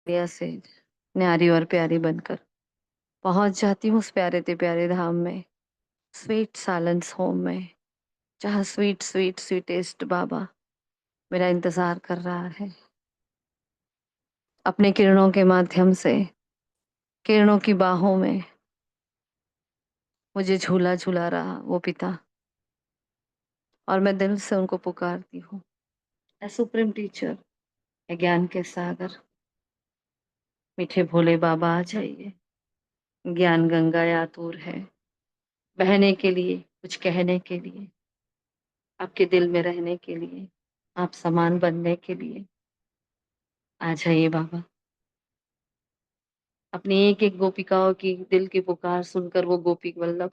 दुनिया से न्यारी और प्यारी बनकर पहुंच जाती हूँ उस प्यारे ते प्यारे धाम में, स्वीट साइलेंस होम में, जहाँ स्वीट स्वीट स्वीटेस्ट बाबा मेरा इंतजार कर रहा है। अपने किरणों के माध्यम से किरणों की बाहों में मुझे झूला झूला रहा वो पिता, और मैं दिल से उनको पुकारती हूँ, ए सुप्रीम टीचर, ए ज्ञान के सागर, मीठे भोले बाबा आ जाइए। ज्ञान गंगा आतुर है बहने के लिए, कुछ कहने के लिए, आपके दिल में रहने के लिए, आप समान बनने के लिए आ जाइए बाबा। अपनी एक एक गोपिकाओं की दिल की पुकार सुनकर वो गोपी वल्लभ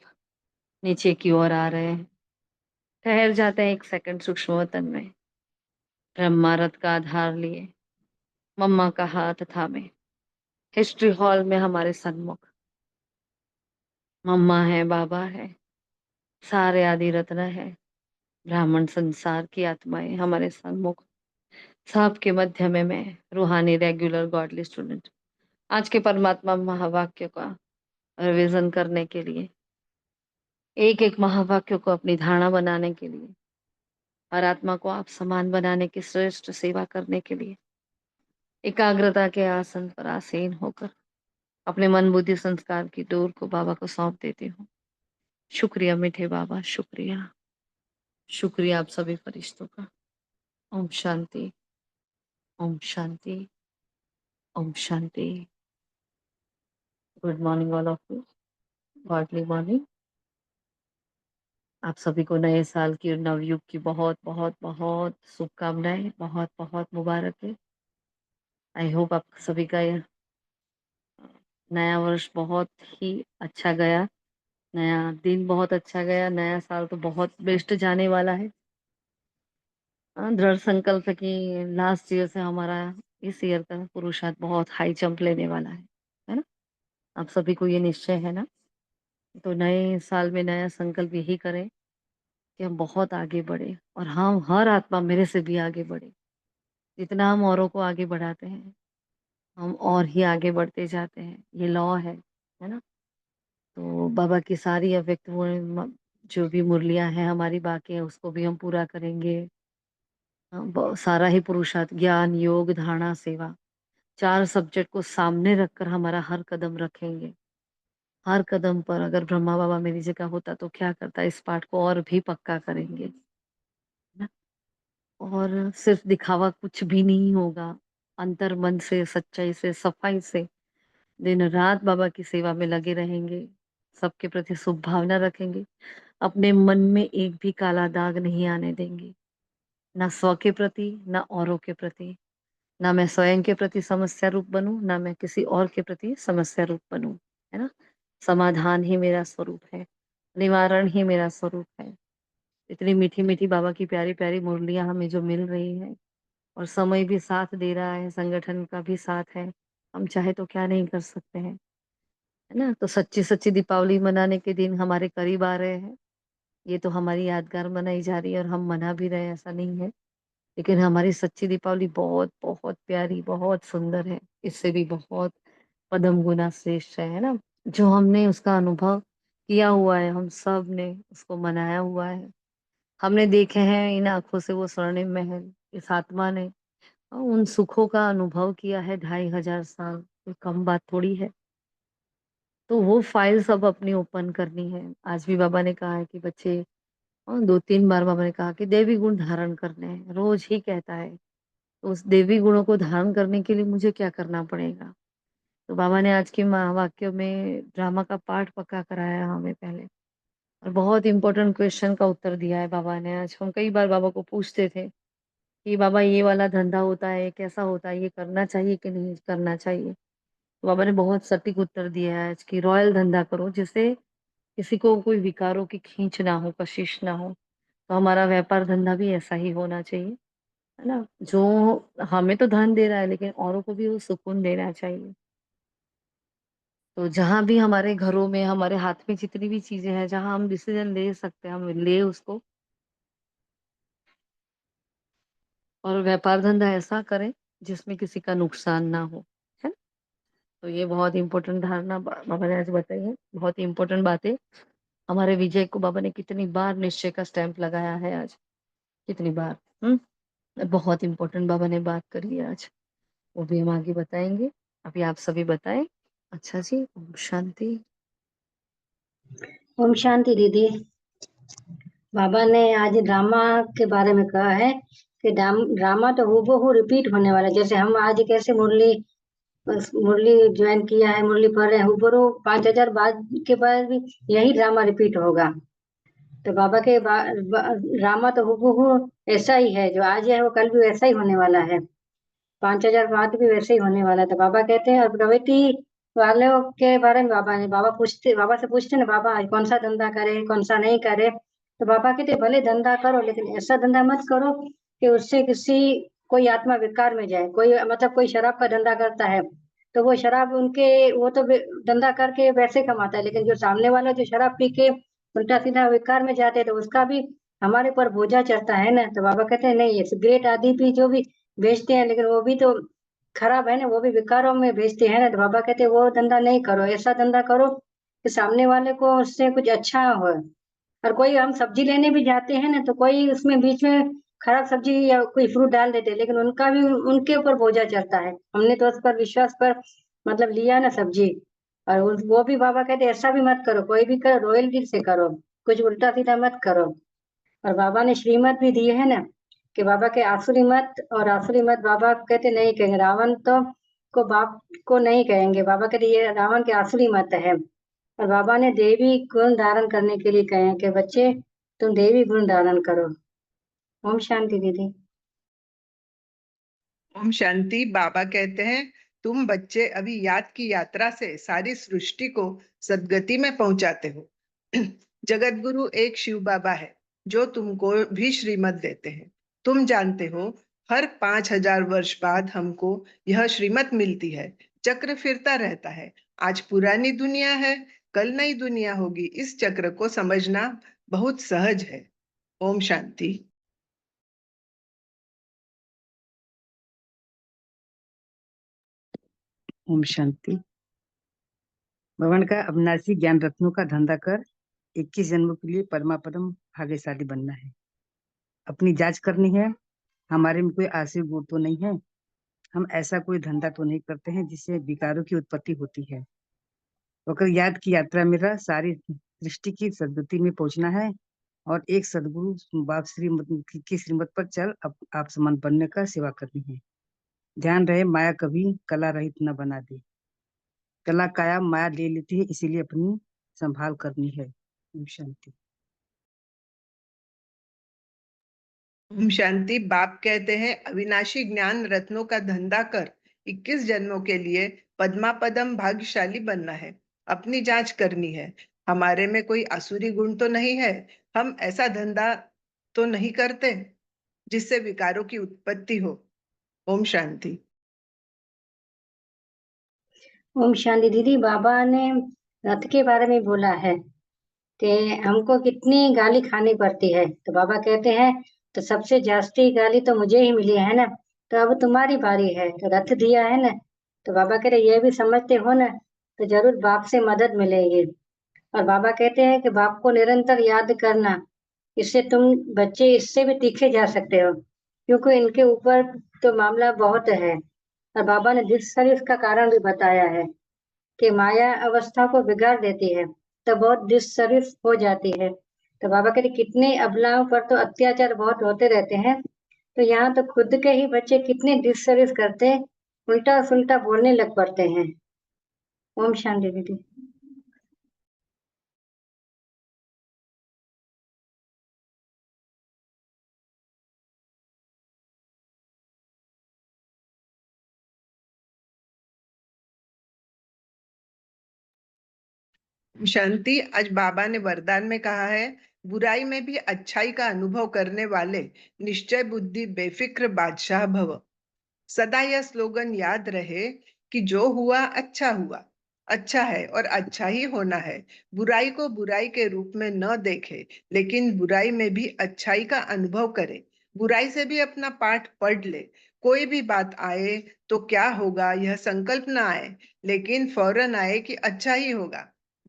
नीचे की ओर आ रहे हैं। ठहर जाते हैं एक सेकंड सूक्ष्म वतन में, ब्रह्मा रथ का आधार लिए, मम्मा का हाथ थामे, हिस्ट्री हॉल में हमारे सन्मुख मम्मा है, बाबा है, सारे आदि रत्न है, ब्राह्मण संसार की आत्माएं हमारे सन्मुख, सबके मध्य में मैं, रूहानी रेगुलर गॉडली स्टूडेंट, आज के परमात्मा महावाक्य का रिवीजन करने के लिए, एक एक महावाक्य को अपनी धारणा बनाने के लिए, और आत्मा को आप समान बनाने की श्रेष्ठ सेवा करने के लिए एकाग्रता के आसन पर आसीन होकर अपने मन बुद्धि संस्कार की डोर को बाबा को सौंप देती हूँ। शुक्रिया मीठे बाबा, शुक्रिया, शुक्रिया आप सभी फरिश्तों का। ओम शांति, ओम शांति, ओम शांति। Good morning all of you, godly morning. आप सभी को नए साल की और नवयुग की बहुत बहुत बहुत शुभकामनाएं, बहुत बहुत मुबारक है। आई होप आप सभी का ये नया वर्ष बहुत ही अच्छा गया, नया दिन बहुत अच्छा गया, नया साल तो बहुत बेस्ट जाने वाला है। दृढ़ संकल्प है कि लास्ट ईयर से हमारा इस ईयर का पुरुषार्थ बहुत हाई जंप लेने वाला है ना। आप सभी को ये निश्चय है ना। तो नए साल में नया संकल्प यही करें कि हम बहुत आगे बढ़े, और हम हर आत्मा मेरे से भी आगे बढ़े। जितना हम औरों को आगे बढ़ाते हैं, हम और ही आगे बढ़ते जाते हैं, ये लॉ है ना। तो बाबा की सारी अव्यक्त जो भी मुरलियां हैं हमारी बाकी है, उसको भी हम पूरा करेंगे। सारा ही पुरुषार्थ, ज्ञान योग धारणा सेवा, चार सब्जेक्ट को सामने रखकर हमारा हर कदम रखेंगे। हर कदम पर अगर ब्रह्मा बाबा मेरी जगह होता तो क्या करता, इस पाठ को और भी पक्का करेंगे ना। और सिर्फ दिखावा कुछ भी नहीं होगा, अंतर मन से, सच्चाई से, सफाई से दिन रात बाबा की सेवा में लगे रहेंगे, सबके प्रति शुभ भावना रखेंगे, अपने मन में एक भी काला दाग नहीं आने देंगे, ना स्व के प्रति ना औरों के प्रति। ना मैं स्वयं के प्रति समस्या रूप बनूं, ना मैं किसी और के प्रति समस्या रूप बनूं, है ना। समाधान ही मेरा स्वरूप है, निवारण ही मेरा स्वरूप है। इतनी मीठी मीठी बाबा की प्यारी प्यारी मुरलियां हमें जो मिल रही है, और समय भी साथ दे रहा है, संगठन का भी साथ है, हम चाहे तो क्या नहीं कर सकते हैं, है ना। तो सच्ची सच्ची दीपावली मनाने के दिन हमारे करीब आ रहे हैं। ये तो हमारी यादगार मनाई जा रही है और हम मना भी रहे हैं, ऐसा नहीं है। लेकिन हमारी सच्ची दीपावली बहुत बहुत प्यारी, बहुत सुंदर है, इससे भी बहुत पदम गुना श्रेष्ठ है ना। जो हमने उसका अनुभव किया हुआ है, हम सब ने उसको मनाया हुआ है, हमने देखे हैं इन आंखों से वो स्वर्णिम महल, इस आत्मा ने उन सुखों का अनुभव किया है 2500 साल, कोई कम बात थोड़ी है। तो वो फाइल सब अपनी ओपन करनी है। आज भी बाबा ने कहा है कि बच्चे, 2-3 बार बाबा ने कहा कि देवी गुण धारण करने हैं, रोज ही कहता है। तो उस देवी गुणों को धारण करने के लिए मुझे क्या करना पड़ेगा। तो बाबा ने आज के महावाक्यों में ड्रामा का पाठ पक्का कराया हमें पहले, और बहुत इंपॉर्टेंट क्वेश्चन का उत्तर दिया है बाबा ने आज। हम कई बार बाबा को पूछते थे कि बाबा ये वाला धंधा होता है, कैसा होता है, ये करना चाहिए कि नहीं करना चाहिए। तो बाबा ने बहुत सटीक उत्तर दिया है आज, कि रॉयल धंधा करो जिससे किसी को कोई विकारों की खींच ना हो, कशिश ना हो। तो हमारा व्यापार धंधा भी ऐसा ही होना चाहिए, है ना। जो हमें तो धन दे रहा है, लेकिन औरों को भी वो सुकून देना चाहिए। तो जहां भी हमारे घरों में, हमारे हाथ में जितनी भी चीजें हैं, जहां हम डिसीजन ले सकते हैं, हम ले उसको, और व्यापार धंधा ऐसा करें जिसमें किसी का नुकसान ना हो, है तो ये बहुत इंपॉर्टेंट धारणा बाबा ने आज बताई है, बहुत ही इंपॉर्टेंट बातें। हमारे विजय को बाबा ने कितनी बार निश्चय का स्टैंप लगाया है आज, कितनी बार। बहुत इंपॉर्टेंट बाबा ने बात करी है आज, वो भी हम आगे बताएंगे। अभी आप सभी बताएं। अच्छा जी, ओम शांति। ओम शांति दीदी। बाबा ने आज ड्रामा के बारे में कहा है कि ड्रामा तो हूबहू रिपीट होने वाला है। जैसे हम आज कैसे मुरली ज्वाइन किया है, मुरली पढ़ रहे हैं, हूबहू 5000 बाद के बाद भी यही ड्रामा रिपीट होगा। तो बाबा के ड्रामा तो हूबहू ऐसा ही है, जो आज है वो कल भी वैसा ही होने वाला है। 5000 बाद भी वैसे ही होने वाला है। तो बाबा कहते हैं, और प्रवृत्ति वालों के बारे में बाबा से पूछते ना, बाबा कौन सा धंधा करे, कौन सा नहीं करे। तो बाबा कहते भले धंधा करो, लेकिन ऐसा धंधा मत करो कि उससे कोई आत्मा विकार में जाए। कोई मतलब कोई शराब का धंधा करता है, तो वो शराब वो तो धंधा करके वैसे कमाता है, लेकिन जो सामने वाला जो शराब पी के उल्टा सीधा विकार में जाते हैं, तो उसका भी हमारे ऊपर बोझा चढ़ता है ना। तो बाबा कहते हैं नहीं, ये सिगरेट आदि भी जो भी बेचते हैं, लेकिन वो भी तो खराब है ना, वो भी विकारों में बेचते हैं ना। तो बाबा कहते हैं वो धंधा नहीं करो, ऐसा धंधा करो कि सामने वाले को उससे कुछ अच्छा हो। और कोई हम सब्जी लेने भी जाते हैं ना, तो कोई उसमें बीच में खराब सब्जी या कोई फ्रूट डाल देते हैं, लेकिन उनका भी उनके ऊपर बोझा चढ़ता है। हमने तो उस पर विश्वास पर मतलब लिया ना सब्जी। और वो भी बाबा कहते ऐसा भी मत करो, कोई भी करो रॉयल दिल से करो, कुछ उल्टा सीधा मत करो। और बाबा ने श्रीमत भी दी है ना, कि बाबा के आसुरी मत बाबा कहते नहीं कहेंगे। रावण तो को बाप को नहीं कहेंगे, बाबा कहते ये रावण के आसुरी मत है। और बाबा ने देवी गुण धारण करने के लिए कहे हैं कि बच्चे तुम देवी गुण धारण करो। ओम शांति दीदी। ओम शांति। बाबा कहते हैं तुम बच्चे अभी याद की यात्रा से सारी सृष्टि को सदगति में पहुंचाते हो। जगत गुरु एक शिव बाबा है जो तुमको भी श्रीमत देते हैं। तुम जानते हो हर 5000 वर्ष बाद हमको यह श्रीमत मिलती है। चक्र फिरता रहता है। आज पुरानी दुनिया है, कल नई दुनिया होगी। इस चक्र को समझना बहुत सहज है। ओम शांति। ओम शांति। भगवान का अविनाशी ज्ञान रत्नों का धंधा कर 21 जन्मों के लिए परमापदम भाग्यशाली बनना है। अपनी जांच करनी है, हमारे में कोई आसुरी गुण तो नहीं है। हम ऐसा कोई धंधा तो नहीं करते हैं जिससे विकारों की उत्पत्ति होती है। होकर याद की यात्रा मेरा सारी सृष्टि की सदगति में पहुंचना है और एक सदगुरु बाप की श्रीमत पर चल आप समान बनने का सेवा करनी है। ध्यान रहे माया कभी कला रहित न बना दे। कला काया माया ले लेती है, इसीलिए अपनी संभाल करनी है। ओम शांति। ओम शांति। बाप कहते हैं अविनाशी ज्ञान रत्नों का धंधा कर 21 जन्मों के लिए पद्मापदम भाग्यशाली बनना है। अपनी जांच करनी है, हमारे में कोई आसुरी गुण तो नहीं है। हम ऐसा धंधा तो नहीं करते जिससे विकारों की उत्पत्ति हो। ओम शांति। ओम शांति दीदी। बाबा ने रथ के बारे में बोला है कि हमको कितनी गाली खानी पड़ती है। तो बाबा कहते हैं तो सबसे जास्ती गाली तो मुझे ही मिली है ना, तो अब तुम्हारी बारी है। तो रथ दिया है ना, तो बाबा कह रहे ये भी समझते हो ना, तो जरूर बाप से मदद मिलेगी। और बाबा कहते हैं कि बाप को निरंतर याद करना, इससे तुम बच्चे इससे भी तीखे जा सकते हो, क्योंकि इनके ऊपर तो मामला बहुत है। और बाबा ने जिस शरीफ का कारण भी बताया है कि माया अवस्था को बिगाड़ देती है, तो बहुत डिससर्विस हो जाती है। तो बाबा कहते कितने अबलाओं पर तो अत्याचार बहुत होते रहते हैं, तो यहाँ तो खुद के ही बच्चे कितने डिससर्विस करते हैं, उल्टा सुल्टा बोलने लग पड़ते हैं। ओम शांति दीदी। शांति। आज बाबा ने वरदान में कहा है बुराई में भी अच्छाई का अनुभव करने वाले निश्चय बुद्धि बेफिक्र बादशाह भव। सदा यह स्लोगन याद रहे कि जो हुआ, अच्छा है और अच्छा ही होना है। बुराई को बुराई के रूप में न देखे, लेकिन बुराई में भी अच्छाई का अनुभव करे। बुराई से भी अपना पाठ पढ़ ले। कोई भी बात आए तो क्या होगा यह संकल्प ना आए, लेकिन फौरन आए कि अच्छा ही होगा।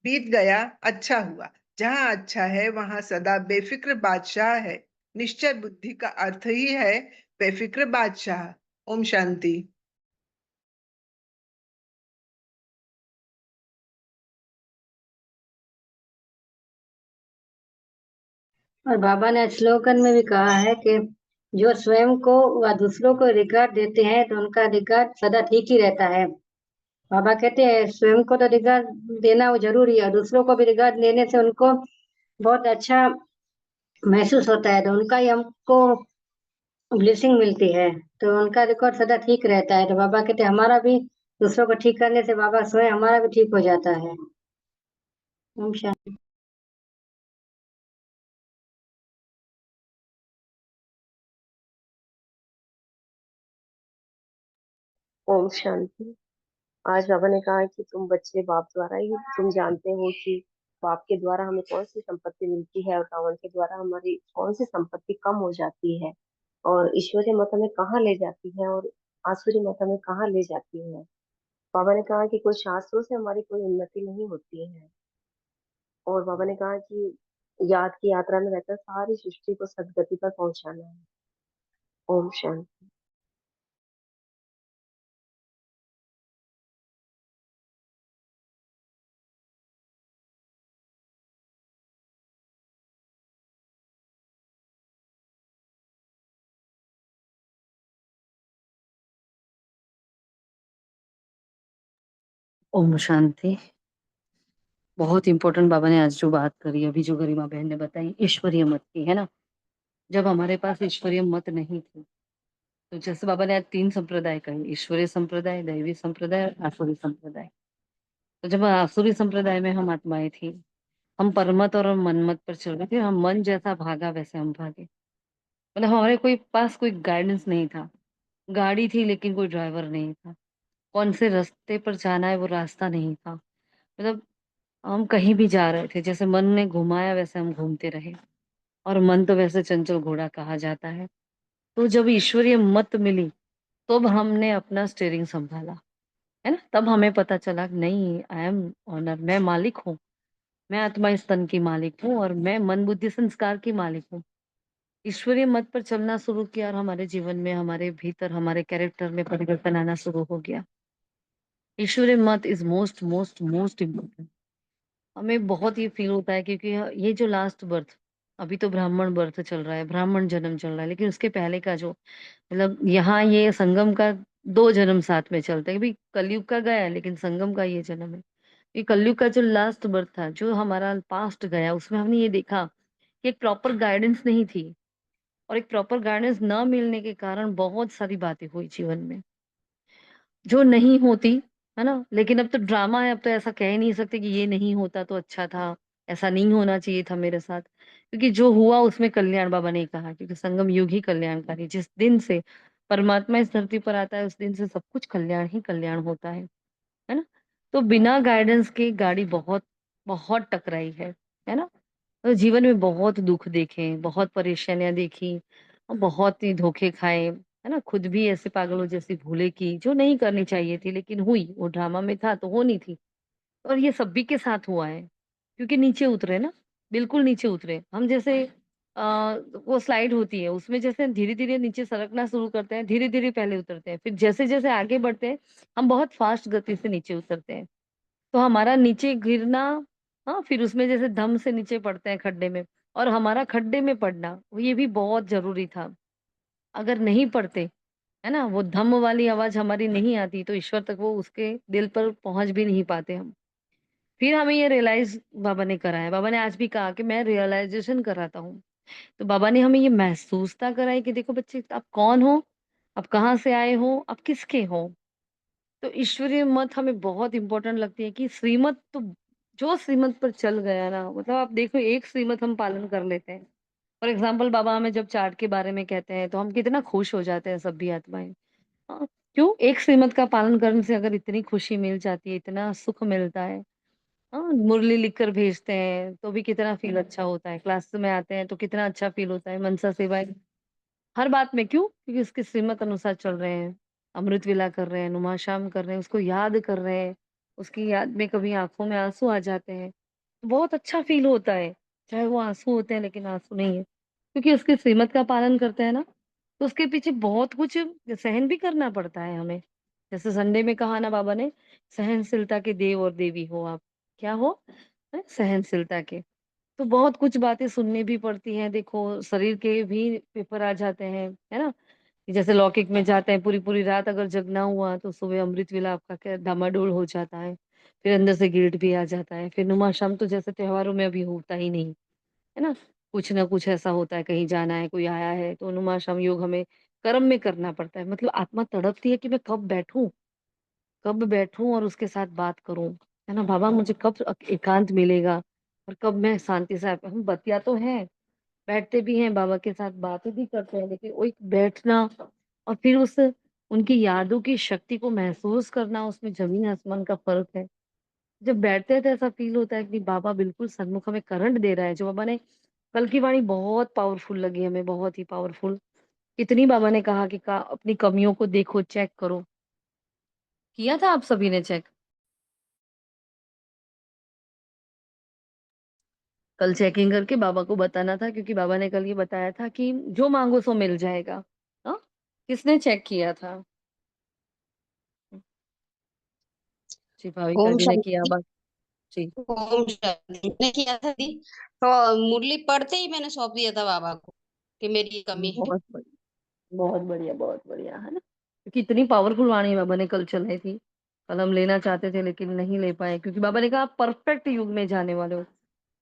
बीत गया, अच्छा हुआ। जहां अच्छा है वहां सदा बेफिक्र बादशाह है। निश्चय बुद्धि का अर्थ ही है बेफिक्र बादशाह। ओम शांति। और बाबा ने श्लोकन में भी कहा है कि जो स्वयं को व दूसरों को रिगार्ड देते हैं तो उनका रिगार्ड सदा ठीक ही रहता है। बाबा कहते हैं स्वयं को तो रिगार्ड देना वो जरूरी है, दूसरों को भी रिगार्ड देने से उनको बहुत अच्छा महसूस होता है, तो उनका ही हमको ब्लेसिंग मिलती है, तो उनका रिकॉर्ड सदा ठीक रहता है। तो बाबा कहते हैं हमारा भी दूसरों को ठीक करने से बाबा स्वयं हमारा भी ठीक हो जाता है। ओम शांति। ओम शांति। आज बाबा ने कहा कि तुम बच्चे बाप द्वारा ही तुम जानते हो कि बाप के द्वारा हमें कौन सी संपत्ति मिलती है और रावण के द्वारा हमारी कौन सी संपत्ति कम हो जाती है, और ईश्वरीय मत हमें कहाँ ले जाती है और आसुरी मत हमें कहाँ ले जाती है। बाबा ने कहा कि कोई शास्त्रों से हमारी कोई उन्नति नहीं होती है, और बाबा ने कहा कि याद की यात्रा में रहकर सारी सृष्टि को सदगति पर पहुंचाना है। ओम शांति। ओम शांति। बहुत इंपॉर्टेंट बाबा ने आज जो बात करी, अभी जो गरिमा बहन ने बताई ईश्वरीय मत की, है ना। जब हमारे पास ईश्वरीय मत नहीं थी, तो जैसे बाबा ने आज 3 संप्रदाय कहे, ईश्वरीय संप्रदाय, दैवी संप्रदाय और आसुरी संप्रदाय। तो जब आसुरी संप्रदाय में हम आत्माएं थी, हम परमत और मनमत पर चल रहे थे, हम मन जैसा भागा वैसे हम भागे। मतलब हमारे कोई पास कोई गाइडेंस नहीं था। गाड़ी थी लेकिन कोई ड्राइवर नहीं था। कौन से रास्ते पर जाना है वो रास्ता नहीं था। मतलब हम कहीं भी जा रहे थे, जैसे मन ने घुमाया वैसे हम घूमते रहे। और मन तो वैसे चंचल घोड़ा कहा जाता है। तो जब ईश्वरीय मत मिली, तब हमने अपना स्टीयरिंग संभाला, है ना। तब हमें पता चला कि नहीं, आई एम ऑनर, मैं मालिक हूँ। मैं आत्मा स्तन की मालिक हूँ और मैं मन बुद्धि संस्कार की मालिक हूँ। ईश्वरीय मत पर चलना शुरू किया और हमारे जीवन में, हमारे भीतर, हमारे कैरेक्टर में परिवर्तन आना शुरू हो गया। ईश्वरीय मत is most most most important. हमें बहुत ये फील होता है क्योंकि ये जो लास्ट बर्थ, अभी तो ब्राह्मण बर्थ चल रहा है, ब्राह्मण जन्म चल रहा है, लेकिन उसके पहले का जो, मतलब यहाँ ये संगम का 2 जन्म साथ में चलते हैं। अभी कलयुग का गया है, लेकिन संगम का ये जन्म है। ये कलयुग का जो लास्ट बर्थ था, जो हमारा पास्ट गया, उसमें हमने ये देखा कि एक प्रॉपर गाइडेंस नहीं थी। और एक प्रॉपर गाइडेंस न मिलने के कारण बहुत सारी बातें हुई जीवन में, जो नहीं होती, है ना। लेकिन अब तो ड्रामा है, अब तो ऐसा कह ही नहीं सकते कि ये नहीं होता तो अच्छा था, ऐसा नहीं होना चाहिए था मेरे साथ। क्योंकि जो हुआ उसमें कल्याण, बाबा ने कहा, क्योंकि संगम युग ही कल्याणकारी। जिस दिन से परमात्मा इस धरती पर आता है, उस दिन से सब कुछ कल्याण ही कल्याण होता है ना। तो बिना गाइडेंस के गाड़ी बहुत बहुत टकराई है ना। तो जीवन में बहुत दुख देखे, बहुत परेशानियां देखी, और बहुत ही धोखे खाए, है ना। खुद भी ऐसे पागलों जैसी भूले की जो नहीं करनी चाहिए थी, लेकिन हुई। वो ड्रामा में था तो होनी थी। और ये सभी के साथ हुआ है, क्योंकि नीचे उतरे ना, बिल्कुल नीचे उतरे हम। जैसे वो स्लाइड होती है, उसमें जैसे धीरे धीरे नीचे सरकना शुरू करते हैं, धीरे धीरे पहले उतरते हैं, फिर जैसे जैसे आगे बढ़ते हैं, हम बहुत फास्ट गति से नीचे उतरते हैं। तो हमारा नीचे गिरना, हाँ, फिर उसमें जैसे धम से नीचे पड़ते हैं खड्डे में, और हमारा खड्डे में पड़ना, ये भी बहुत जरूरी था। अगर नहीं पड़ते, है ना, वो धम वाली आवाज हमारी नहीं आती, तो ईश्वर तक वो उसके दिल पर पहुंच भी नहीं पाते हम। फिर हमें ये रियलाइज बाबा ने कराया। बाबा ने आज भी कहा कि मैं रियलाइजेशन कराता हूँ। तो बाबा ने हमें ये महसूसता कराई कि देखो बच्चे, आप कौन हो, आप कहाँ से आए हो, आप किसके हो। तो ईश्वरीय मत हमें बहुत इंपॉर्टेंट लगती है कि श्रीमत तो, जो श्रीमत पर चल गया ना, मतलब आप देखो, एक श्रीमत हम पालन कर लेते हैं। फॉर एग्जाम्पल, बाबा हमें जब चार्ट के बारे में कहते हैं तो हम कितना खुश हो जाते हैं, सभी आत्माएं। हाँ, क्यों? एक श्रीमत का पालन करने से अगर इतनी खुशी मिल जाती है, इतना सुख मिलता है। हाँ, मुरली लिख कर भेजते हैं तो भी कितना फील अच्छा होता है, क्लास में आते हैं तो कितना अच्छा फील होता है, मनसा सेवाएं हर बात में क्यों? क्योंकि उसके श्रीमत अनुसार चल रहे हैं, अमृत वेला कर रहे हैं, नुमाशाम कर रहे हैं, उसको याद कर रहे हैं, उसकी याद में कभी आँखों में आँसू आ जाते हैं, बहुत अच्छा फ़ील होता है। चाहे वो आँसू होते हैं लेकिन आँसू नहीं है, क्योंकि उसके श्रीमत का पालन करते हैं ना, तो उसके पीछे बहुत कुछ सहन भी करना पड़ता है हमें। जैसे संडे में कहा ना बाबा ने, सहनशीलता के देव और देवी हो आप। क्या हो? सहनशीलता के। तो बहुत कुछ बातें सुननी भी पड़ती हैं। देखो शरीर के भी पेपर आ जाते हैं, है ना? कि जैसे लौकिक में जाते हैं पूरी-पूरी रात अगर जगना हुआ तो सुबह अमृत वेला आपका क्या डामाडोल हो जाता है। फिर अंदर से गिल्ट भी आ जाता है। फिर नुमाशाम तो जैसे त्योहारों में अभी होता ही नहीं, है ना? कुछ ना कुछ ऐसा होता है, कहीं जाना है, कोई आया है, तो नुमाशाम योग हमें कर्म में करना पड़ता है। मतलब आत्मा तड़पती है कि मैं कब बैठूँ और उसके साथ बात करूँ, है ना? बाबा मुझे कब एकांत मिलेगा और कब मैं शांति से हम बतिया तो हैं, बैठते भी हैं, बाबा के साथ बातें भी करते हैं, लेकिन वो एक बैठना और फिर उस उनकी यादों की शक्ति को महसूस करना, उसमें ज़मीन आसमान का फ़र्क है। जब बैठते हैं तो ऐसा फ़ील होता है कि बाबा बिल्कुल सन्मुख हमें करंट दे रहा है। जो बाबा ने कल की वाणी बहुत पावरफुल लगी हमें, बहुत ही पावरफुल। कितनी बाबा ने कहा कि का अपनी कमियों को देखो, चेक करो। किया था आप सभी ने चेक? कल चेकिंग करके बाबा को बताना था क्योंकि बाबा ने कल ये बताया था कि जो माँगो सो मिल जाएगा। हाँ? किसने चेक किया था? जी, भाविका ओम जी ने किया शांति। बा जी, ओम शांति मैंने किया था दी। तो मुरली पढ़ते ही मैंने सौंप दिया था बाबा को कि मेरी ये कमी है। बहुत बढ़िया, बहुत बढ़िया, है ना? क्योंकि इतनी पावरफुल वाणी बाबा ने कल चलाई थी। कल हम लेना चाहते थे लेकिन नहीं ले पाए क्योंकि बाबा ने कहा आप परफेक्ट युग में जाने वाले हो।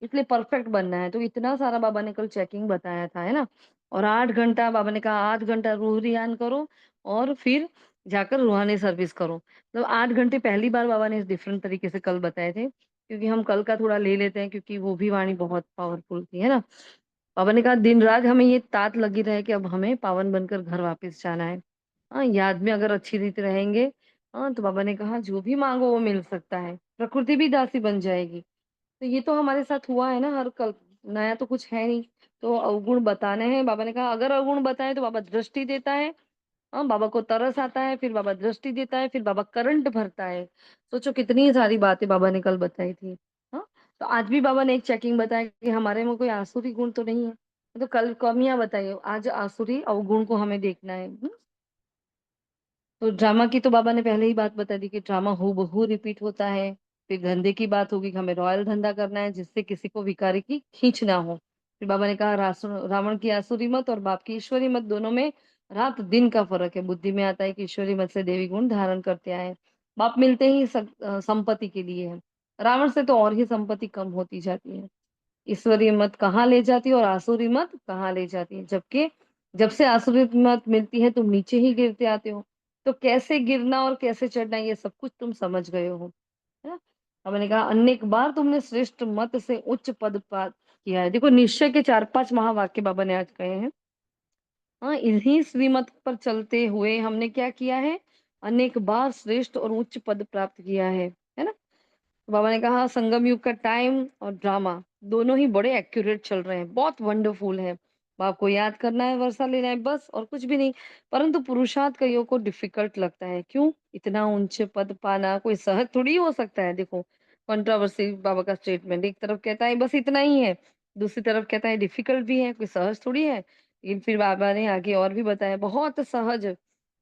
इसलिए परफेक्ट बनना है, तो इतना सारा बाबा ने कल चेकिंग बताया था, है ना? और 8 घंटा बाबा ने कहा 8 घंटा रूह रियान करो और फिर जाकर रूहानी सर्विस करो। तो 8 घंटे पहली बार बाबा ने इस डिफरेंट तरीके से कल बताए थे, क्योंकि हम कल का थोड़ा ले लेते हैं क्योंकि वो भी वाणी बहुत पावरफुल थी, है ना? बाबा ने कहा दिन-रात हमें ये तात लगी रहे कि अब हमें पावन बनकर घर वापस जाना है। हाँ, याद में अगर अच्छी रीति रहेंगे, हाँ, तो बाबा ने कहा जो भी माँगो वो मिल सकता है। प्रकृति भी दासी बन जाएगी। तो ये तो हमारे साथ हुआ है ना हर कल, नया तो कुछ है नहीं। तो अवगुण बताने हैं, बाबा ने कहा अगर अवगुण बताएँ तो बाबा दृष्टि देता है। हाँ, बाबा को तरस आता है, फिर बाबा दृष्टि देता है, फिर बाबा करंट भरता है। सोचो कितनी सारी बातें बाबा ने कल बताई थी। हाँ, तो आज भी बाबा ने एक चेकिंग बताया कि हमारे में कोई आसुरी गुण तो नहीं है। तो कल कमियाँ बताइए, आज आसुरी अवगुण को हमें देखना है। तो ड्रामा की तो बाबा ने पहले ही बात बता दी कि ड्रामा हूबहू रिपीट होता है। फिर धंधे की बात होगी कि हमें रॉयल धंधा करना है जिससे किसी को भिखारी की खींच ना हो। फिर बाबा ने कहा रावण की आसुरी मत और बाप की ईश्वरी मत, दोनों में रात दिन का फर्क है। बुद्धि में आता है कि ईश्वरी मत से देवी गुण धारण करते आए। बाप मिलते ही संपत्ति के लिए है। रावण से तो और ही संपत्ति कम होती जाती है। ईश्वरीय मत कहाँ ले जाती है और आसुरी मत कहाँ ले जाती है, जबकि जब से आसुरी मत मिलती है तुम नीचे ही गिरते आते हो। तो कैसे गिरना और कैसे चढ़ना ये सब कुछ तुम समझ गए हो, है ना? अब मैंने कहा अनेक बार तुमने श्रेष्ठ मत से उच्च पद प्राप्त किया है। देखो निश्चय के 4-5 महावाक्य बाबा ने आज कहे हैं। हाँ, इन्हीं श्रीमत पर चलते हुए हमने क्या किया है, अनेक बार श्रेष्ठ और उच्च पद प्राप्त किया है ना? बाबा ने कहा संगम युग का टाइम और ड्रामा दोनों ही बड़े एक्यूरेट चल रहे हैं, बहुत वंडरफुल है। बाप को याद करना है, वर्षा लेना है, बस और कुछ भी नहीं। परंतु पुरुषार्थ कईयों को डिफिकल्ट लगता है। क्यों? इतना ऊंचे पद पाना कोई सहज थोड़ी हो सकता है। देखो कंट्रोवर्सी बाबा का स्टेटमेंट, एक तरफ कहता है बस इतना ही है, दूसरी तरफ कहता है डिफिकल्ट भी है, कोई सहज थोड़ी है। लेकिन फिर बाबा ने आगे और भी बताया बहुत सहज।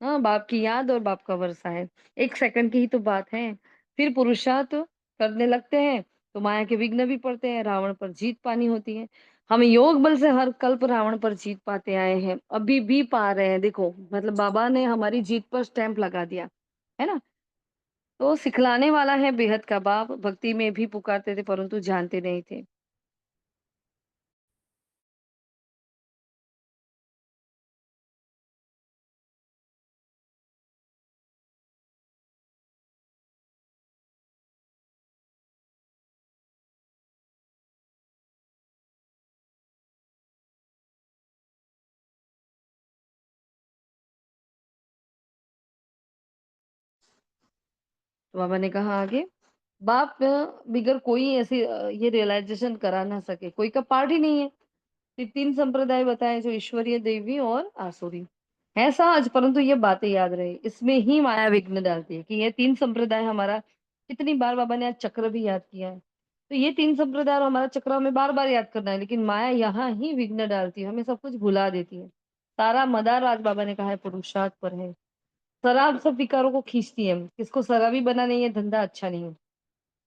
हाँ, बाप की याद और बाप का वर्षा है, 1 सेकंड की ही तो बात है। फिर पुरुषार्थ करने लगते हैं तो माया के विघ्न भी पड़ते हैं, रावण पर जीत पानी होती है। हम योग बल से हर कल्प रावण पर जीत पाते आए हैं, अभी भी पा रहे हैं। देखो मतलब बाबा ने हमारी जीत पर स्टैंप लगा दिया, है ना? तो सिखलाने वाला है बेहद का बाप। भक्ति में भी पुकारते थे परंतु जानते नहीं थे। तो बाबा ने कहा आगे, बाप बिगर कोई ऐसी ये रियलाइजेशन करा ना सके, कोई का पार्ट ही नहीं है। ये 3 संप्रदाय बताए जो ईश्वरीय, दैवी और आसुरी है सहज, परंतु ये बातें याद रहे। इसमें ही माया विघ्न डालती है कि ये 3 संप्रदाय हमारा, कितनी बार बाबा ने आज चक्र भी याद किया है। तो ये 3 संप्रदाय और हमारा चक्र हमें बार-बार याद करना है, लेकिन माया यहाँ ही विघ्न डालती है, हमें सब कुछ भुला देती है। सारा मदार आज बाबा ने कहा है पुरुषार्थ पर है। शराब सब विकारों को खींचती है, किसको शराबी बनाना ये धंधा अच्छा नहीं है।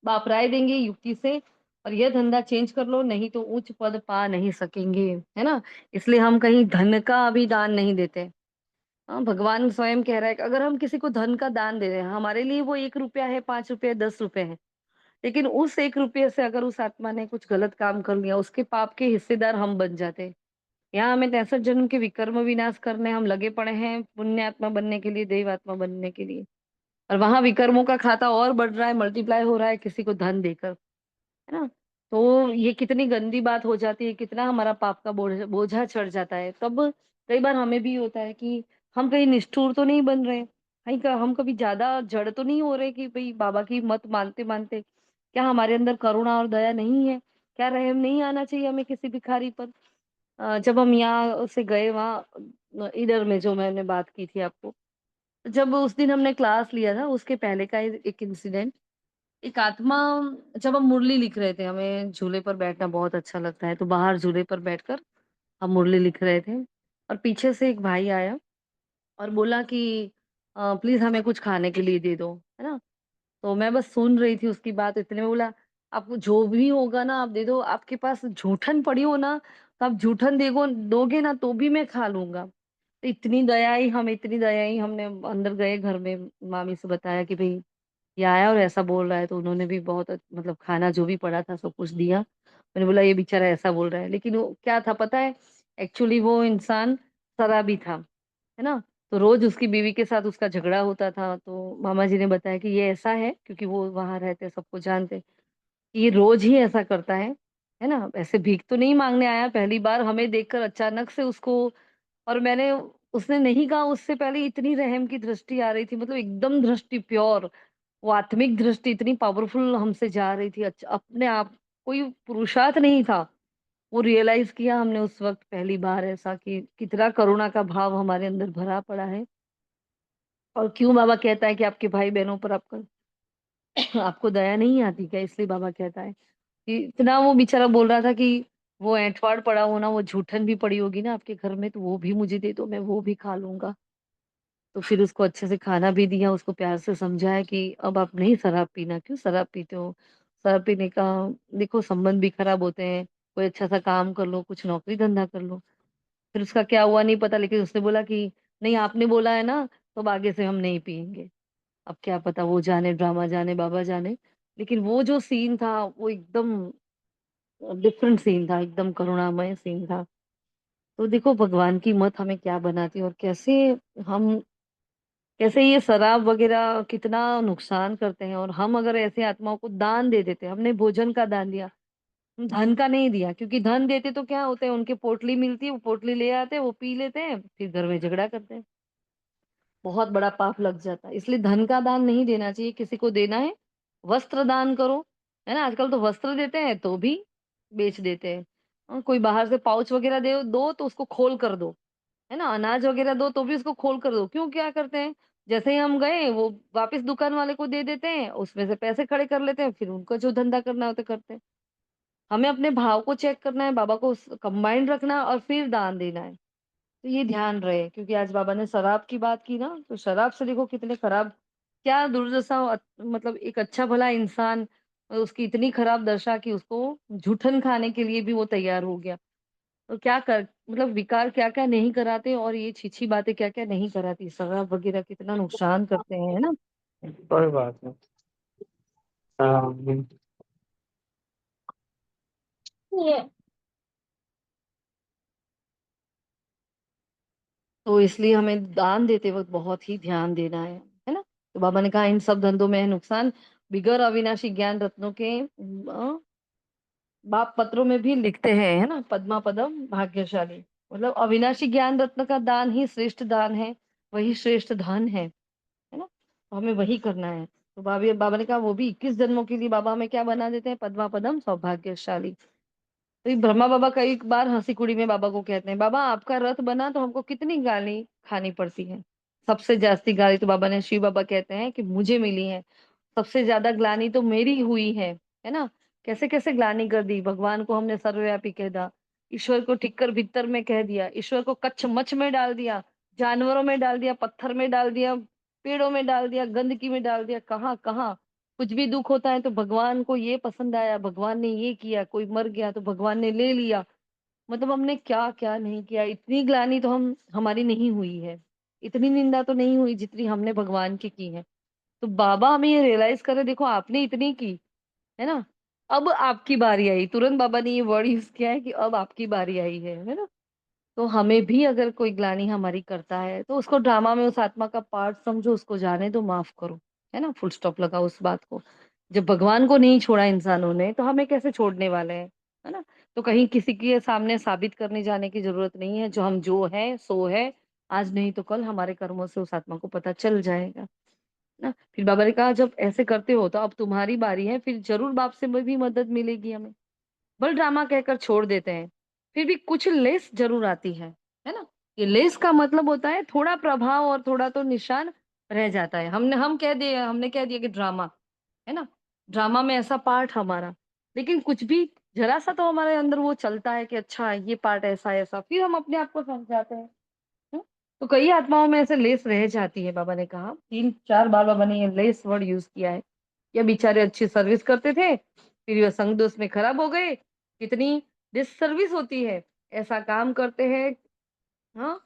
बाप राय देंगे युक्ति से, और यह धंधा चेंज कर लो, नहीं तो उच्च पद पा नहीं सकेंगे, है ना। इसलिए हम कहीं धन का अभी दान नहीं देते। हाँ, भगवान स्वयं कह रहा है कि अगर हम किसी को धन का दान दे रहे हैं, हमारे लिए वो 1 रुपया है, 5 रुपये, 10 रुपए है, लेकिन उस 1 रुपये से अगर उस आत्मा ने कुछ गलत काम कर लिया, उसके पाप के हिस्सेदार हम बन जाते हैं। यहाँ हमें 63 जन्म के विकर्म विनाश करने हम लगे पड़े हैं, पुण्य आत्मा बनने के लिए, देव आत्मा बनने के लिए। और वहां विकर्मों का खाता और बढ़ रहा है, मल्टीप्लाई हो रहा है किसी को धन देकर, है ना। तो ये कितनी गंदी बात हो जाती है, कितना हमारा पाप का बोझा चढ़ जाता है। तब कई बार हमें भी होता है कि हम कहीं निष्ठुर तो नहीं बन रहे, कहीं का हम कभी ज्यादा जड़ तो नहीं हो रहे कि भाई बाबा की मत मानते मानते क्या हमारे अंदर करुणा और दया नहीं है, क्या रहम नहीं आना चाहिए हमें किसी भिखारी पर। जब हम यहाँ से गए वहाँ इधर में जो मैंने बात की थी आपको, जब उस दिन हमने क्लास लिया था उसके पहले का एक इंसिडेंट, एक आत्मा, जब हम मुरली लिख रहे थे, हमें झूले पर बैठना बहुत अच्छा लगता है, तो बाहर झूले पर बैठकर हम मुरली लिख रहे थे, और पीछे से एक भाई आया और बोला कि प्लीज हमें कुछ खाने के लिए दे दो, है ना। तो मैं बस सुन रही थी उसकी बात, इतने में बोला आपको जो भी होगा ना आप दे दो, आपके पास जूठन पड़ी हो ना तो आप जूठन देगो दोगे ना तो भी मैं खा लूंगा। तो इतनी दया आई, हम इतनी दया आई, हमने अंदर गए घर में, मामी से बताया कि भाई ये आया और ऐसा बोल रहा है, तो उन्होंने भी बहुत मतलब खाना जो भी पड़ा था सब कुछ दिया। मैंने बोला ये बेचारा ऐसा बोल रहा है, लेकिन वो क्या था पता है, एक्चुअली वो इंसान शराबी था, है ना। तो रोज उसकी बीवी के साथ उसका झगड़ा होता था, तो मामा जी ने बताया कि ये ऐसा है, क्योंकि वो वहां रहते सबको जानते, कि ये रोज ही ऐसा करता है ना। ऐसे भीख तो नहीं मांगने आया, पहली बार हमें देखकर अचानक से उसको, और मैंने, उसने नहीं कहा, उससे पहले इतनी रहम की दृष्टि आ रही थी, मतलब एकदम दृष्टि प्योर, वो आत्मिक दृष्टि इतनी पावरफुल हमसे जा रही थी, अच्छा अपने आप, कोई पुरुषार्थ नहीं था। वो रियलाइज किया हमने उस वक्त पहली बार ऐसा कि कितना करुणा का भाव हमारे अंदर भरा पड़ा है। और क्यों बाबा कहता है कि आपके भाई बहनों पर आपका आपको दया नहीं आती क्या, इसलिए बाबा कहता है कि इतना वो बेचारा बोल रहा था कि वो ऐंठवाड़ पड़ा हो ना, वो जूठन भी पड़ी होगी ना आपके घर में, तो वो भी मुझे दे दो, मैं वो भी खा लूंगा। तो फिर उसको अच्छे से खाना भी दिया, उसको प्यार से समझाया कि अब आप नहीं शराब पीना, क्यों शराब पीते हो, शराब पीने का देखो संबंध भी खराब होते हैं, कोई अच्छा सा काम कर लो, कुछ नौकरी धंधा कर लो। फिर उसका क्या हुआ नहीं पता, लेकिन उसने बोला कि नहीं आपने बोला है ना, तो अब आगे से हम नहीं पियेंगे। अब क्या पता, वो जाने ड्रामा जाने बाबा जाने, लेकिन वो जो सीन था वो एकदम डिफरेंट सीन था, एकदम करुणामय सीन था। तो देखो भगवान की मत हमें क्या बनाती है, और कैसे हम, कैसे ये शराब वगैरह कितना नुकसान करते हैं। और हम अगर ऐसे आत्माओं को दान दे देते, हमने भोजन का दान दिया, हम धन का नहीं दिया, क्योंकि धन देते तो क्या होता है, उनके पोटली मिलती है, वो पोटली ले आते हैं, वो पी लेते हैं, फिर घर में झगड़ा करते हैं, बहुत बड़ा पाप लग जाता है। इसलिए धन का दान नहीं देना चाहिए, किसी को देना है वस्त्र दान करो, है ना। आजकल तो वस्त्र देते हैं तो भी बेच देते हैं। कोई बाहर से पाउच वगैरह दे दो तो उसको खोल कर दो, है ना। अनाज वगैरह दो तो भी उसको खोल कर दो, क्यों, क्या करते हैं, जैसे ही हम गए वो वापस दुकान वाले को दे देते हैं, उसमें से पैसे खड़े कर लेते हैं, फिर उनको जो धंधा करना होता करते हैं। हमें अपने भाव को चेक करना है, बाबा को कंबाइंड रखना है और फिर दान देना है। तो ये ध्यान रहे, क्योंकि आज बाबा ने शराब की बात की ना, तो शराब से देखो कितने खराब, क्या दुर्दशा मतलब एक अच्छा भला इंसान, उसकी इतनी खराब दशा कि उसको जूठन खाने के लिए भी वो तैयार हो गया। तो क्या कर, मतलब विकार क्या क्या नहीं कराते, और ये छीछी बातें क्या क्या नहीं कराती, शराब वगैरह कितना नुकसान करते हैं, है ना। कोई बात नहीं। हाँ, तो इसलिए हमें दान देते वक्त बहुत ही ध्यान देना है ना। तो बाबा ने कहा इन सब धंधों में है नुकसान, बिगर अविनाशी ज्ञान रत्नों के बाप पत्रों में भी लिखते हैं, है ना, पद्मा पदम भाग्यशाली, मतलब अविनाशी ज्ञान रत्न का दान ही श्रेष्ठ दान है, वही श्रेष्ठ धन है ना। तो हमें वही करना है। तो बाबा बाबा ने कहा वो भी 21 जन्मों के लिए बाबा हमें क्या बना देते हैं, पद्मा पदम सौभाग्यशाली। तो ये ब्रह्मा बाबा कई बार हंसी कुड़ी में बाबा को कहते हैं, बाबा आपका रथ बना तो हमको कितनी गाली खानी पड़ती है। सबसे जास्ती गाली तो बाबा ने, शिव बाबा कहते हैं कि मुझे मिली है। सबसे ज्यादा ग्लानी तो मेरी हुई है ना। कैसे कैसे ग्लानी कर दी, भगवान को हमने सर्वव्यापी कह दिया, ईश्वर को ठिक्कर भीतर में कह दिया, ईश्वर को कच्छ मच में डाल दिया, जानवरों में डाल दिया, पत्थर में डाल दिया, पेड़ों में डाल दिया, गंदगी में डाल दिया, कहाँ कहाँ। कुछ भी दुख होता है तो भगवान को ये पसंद आया, भगवान ने ये किया, कोई मर गया तो भगवान ने ले लिया। मतलब हमने क्या क्या नहीं किया। इतनी ग्लानि तो हम हमारी नहीं हुई है, इतनी निंदा तो नहीं हुई जितनी हमने भगवान की है। तो बाबा हमें ये रियलाइज करे, देखो आपने इतनी की है ना, अब आपकी बारी आई। तुरंत बाबा ने ये वर्ड यूज किया है कि अब आपकी बारी आई है ना। तो हमें भी अगर कोई ग्लानि हमारी करता है तो उसको ड्रामा में उस आत्मा का पार्ट समझो, उसको जाने दो, माफ करो, है ना, फुल स्टॉप लगाओ उस बात को। जब भगवान को नहीं छोड़ा इंसानों ने तो हमें कैसे छोड़ने वाले हैं, है ना। तो कहीं किसी के सामने साबित करने जाने की जरूरत नहीं है, जो हम जो है सो है, आज नहीं तो कल हमारे कर्मों से उस आत्मा को पता चल जाएगा ना। फिर बाबा ने कहा जब ऐसे करते हो तो अब तुम्हारी बारी है, फिर जरूर बाप से भी मदद मिलेगी हमें। बल ड्रामा कहकर छोड़ देते हैं, फिर भी कुछ लेस जरूर आती है ना। ये लेस का मतलब होता है थोड़ा प्रभाव और थोड़ा तो निशान रह जाता है। हमने कह दिया कि ड्रामा है ना, ड्रामा में ऐसा पार्ट हमारा, लेकिन कुछ भी जरा सा तो हमारे अंदर वो चलता है कि अच्छा ये पार्ट ऐसा ऐसा, फिर हम अपने आप को समझाते हैं। हम्म? तो कई आत्माओं में ऐसे लेस रह जाती है। बाबा ने कहा 3-4 बार बाबा ने ये लेस वर्ड यूज किया है। ये बेचारे अच्छी सर्विस करते थे, फिर ये संग दोस्त में खराब हो गए, कितनी डिससर्विस होती है। ऐसा काम करते हैं, हाँ,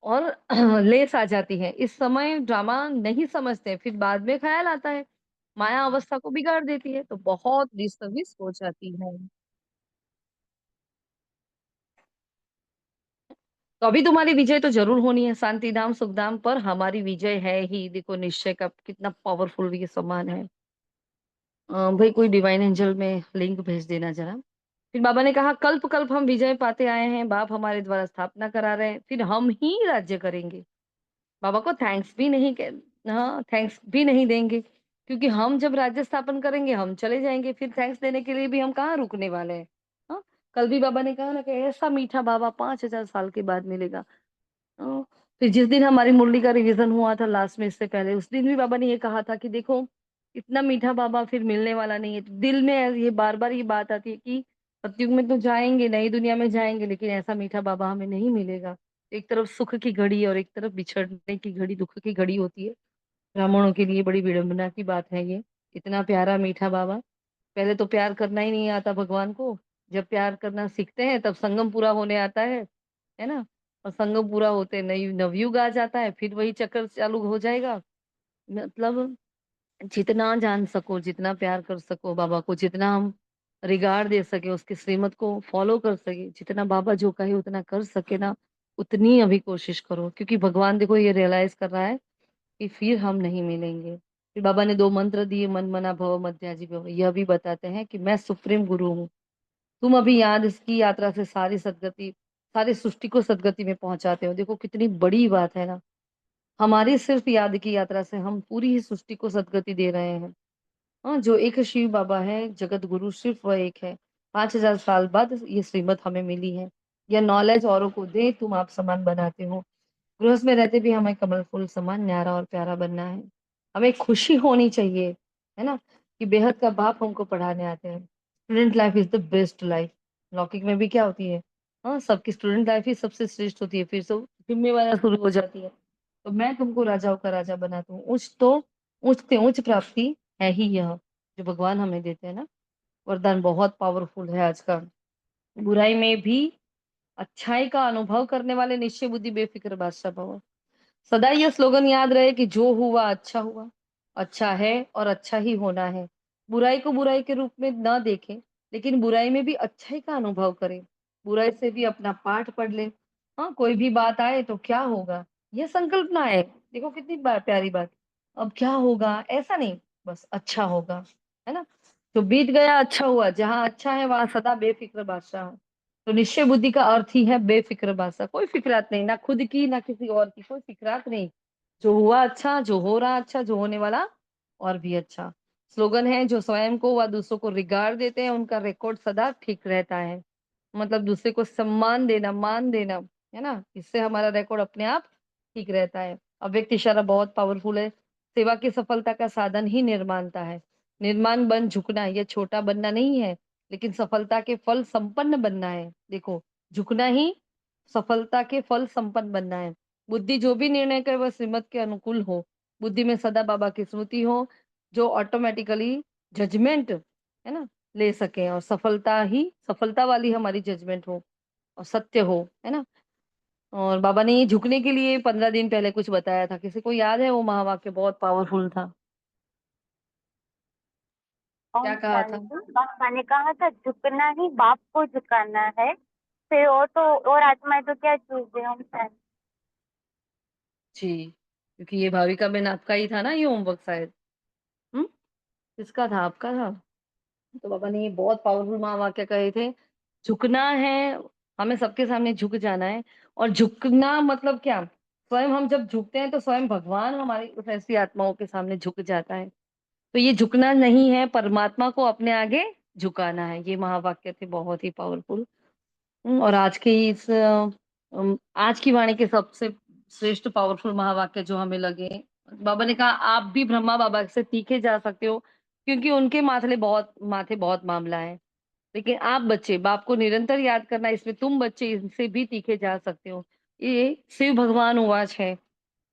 और लेस आ जाती है। इस समय ड्रामा नहीं समझते, फिर बाद में ख्याल आता है, माया अवस्था को बिगाड़ देती है, तो बहुत डिससर्विस हो जाती है। तो अभी तुम्हारी विजय तो जरूर होनी है शांति धाम सुख धाम पर, हमारी विजय है ही। देखो निश्चय का कितना पावरफुल ये सम्मान है। भाई कोई डिवाइन एंजल में लिंक भेज देना जरा। फिर बाबा ने कहा कल्प कल्प हम विजय पाते आए हैं, बाप हमारे द्वारा स्थापना करा रहे हैं, फिर हम ही राज्य करेंगे। बाबा को हाँ, थैंक्स भी नहीं देंगे, क्योंकि हम जब राज्य स्थापन करेंगे हम चले जाएंगे, फिर थैंक्स देने के लिए भी हम कहाँ रुकने वाले हैं। हाँ, कल भी बाबा ने कहा ना कि ऐसा मीठा बाबा 5,000 साल के बाद मिलेगा। फिर जिस दिन हमारी मुरली का रिवीजन हुआ था लास्ट में, इससे पहले उस दिन भी बाबा ने ये कहा था कि देखो इतना मीठा बाबा फिर मिलने वाला नहीं है। तो दिल में ये बार बार ये बात आती है कि सतयुग में तो जाएंगे, नई दुनिया में जाएंगे, लेकिन ऐसा मीठा बाबा हमें नहीं मिलेगा। एक तरफ सुख की घड़ी और एक तरफ बिछड़ने की घड़ी, दुख की घड़ी होती है। ब्राह्मणों के लिए बड़ी विडंबना की बात है ये। इतना प्यारा मीठा बाबा, पहले तो प्यार करना ही नहीं आता भगवान को। जब प्यार करना सीखते हैं तब संगम पूरा होने आता है ना। और संगम पूरा होते नई नवयुग आ जाता है, फिर वही चक्कर चालू हो जाएगा। मतलब जितना जान सको, जितना प्यार कर सको बाबा को, जितना हम रिगार्ड दे सके, उसके श्रीमत को फॉलो कर सके, जितना बाबा जो कहे उतना कर सके ना, उतनी अभी कोशिश करो। क्योंकि भगवान देखो ये रियलाइज कर रहा है कि फिर हम नहीं मिलेंगे। फिर बाबा ने 2 मंत्र दिए, मन मना भव मध्याजी भव, यह भी बताते हैं कि मैं सुप्रीम गुरु हूँ। तुम अभी याद इसकी यात्रा से सारी सदगति, सारी सृष्टि को सदगति में पहुंचाते हो। देखो कितनी बड़ी बात है ना, हमारी सिर्फ याद की यात्रा से हम पूरी ही सृष्टि को सदगति दे रहे हैं। हाँ, जो एक शिव बाबा है जगत गुरु, सिर्फ वह एक है। 5,000 साल बाद ये श्रीमत हमें मिली है। यह नॉलेज औरों को दे, तुम आप समान बनाते हो। गृहस्थ में रहते भी हमें कमल फूल समान न्यारा और प्यारा बनना है। हमें खुशी होनी चाहिए, है ना, कि बेहद का बाप हमको पढ़ाने आते हैं। Student life is the best life. लौकिक में भी क्या होती है, हाँ, सबकी स्टूडेंट लाइफ ही सबसे श्रेष्ठ होती है, फिर सब जिम्मेवारियां शुरू हो जाती है। तो मैं तुमको राजाओं का राजा बनाता हूँ। उच्च से उच्च प्राप्ति है ही यह जो भगवान हमें देते हैं ना। वरदान बहुत पावरफुल है आज का। बुराई में भी अच्छाई का अनुभव करने वाले निश्चय बुद्धि बेफिक्र बादशाह भव। सदा यह स्लोगन याद रहे कि जो हुआ अच्छा हुआ, अच्छा है और अच्छा ही होना है। बुराई को बुराई के रूप में न देखें, लेकिन बुराई में भी अच्छाई का अनुभव करें। बुराई से भी अपना पाठ पढ़ ले। हाँ, कोई भी बात आए तो क्या होगा, यह संकल्प ना आए। देखो कितनी प्यारी बात। अब क्या होगा ऐसा नहीं, बस अच्छा होगा, है ना। जो बीत गया अच्छा हुआ, जहाँ अच्छा है वहां सदा बेफिक्र बादशाह। तो निश्चय बुद्धि का अर्थ ही है बेफिक्र बादशाह। कोई फिक्रात नहीं, ना खुद की ना किसी और की, कोई फिक्रात नहीं। जो हुआ अच्छा, जो हो रहा अच्छा, जो होने वाला और भी अच्छा। स्लोगन है जो स्वयं को व दूसरों को रिगार्ड देते हैं उनका रिकॉर्ड सदा ठीक रहता है। मतलब दूसरे को सम्मान देना, मान देना, है ना? इससे हमारा रिकॉर्ड अपने आप ठीक रहता है। अव्यक्त इशारा बहुत पावरफुल है। सेवा की सफलता का साधन ही निर्माणता है। निर्माण बन झुकना, यह छोटा बनना नहीं है, लेकिन सफलता के फल संपन्न बनना है। देखो, झुकना ही सफलता के फल संपन्न बनना है। बुद्धि जो भी निर्णय करे वह श्रीमत के अनुकूल हो। बुद्धि में सदा बाबा की स्मृति हो, जो ऑटोमेटिकली जजमेंट, है ना, ले सके, और सफलता वाली हमारी जजमेंट हो और सत्य हो, है ना। और बाबा ने ये झुकने के लिए 15 दिन पहले कुछ बताया था, किसी को याद है? वो महावाक्य बहुत पावरफुल था। क्या ओम कहा था? शांति। बाबा ने कहा था झुकना ही बाप को झुकाना है, फिर और तो और आत्माएं तो क्या चीज है। ओम शांति। जी, क्योंकि ये भाविका बहन आपका ही था ना ये होमवर्क शायद। हम्म, किसका था? आपका था। तो बाबा ने ये बहुत पावरफुल महावाक्य कहे थे। झुकना है, हमें सबके सामने झुक जाना है। और झुकना मतलब क्या? स्वयं हम जब झुकते हैं तो स्वयं भगवान हमारी उस ऐसी आत्माओं के सामने झुक जाता है। तो ये झुकना नहीं है, परमात्मा को अपने आगे झुकाना है। ये महावाक्य थे बहुत ही पावरफुल। और आज की वाणी के सबसे श्रेष्ठ पावरफुल महावाक्य जो हमें लगे, बाबा ने कहा आप भी ब्रह्मा बाबा से तीखे जा सकते हो, क्योंकि उनके माथे बहुत मामला है। लेकिन आप बच्चे बाप को निरंतर याद करना, इसमें तुम बच्चे इनसे भी तीखे जा सकते हो। ये शिव भगवान उवाच है,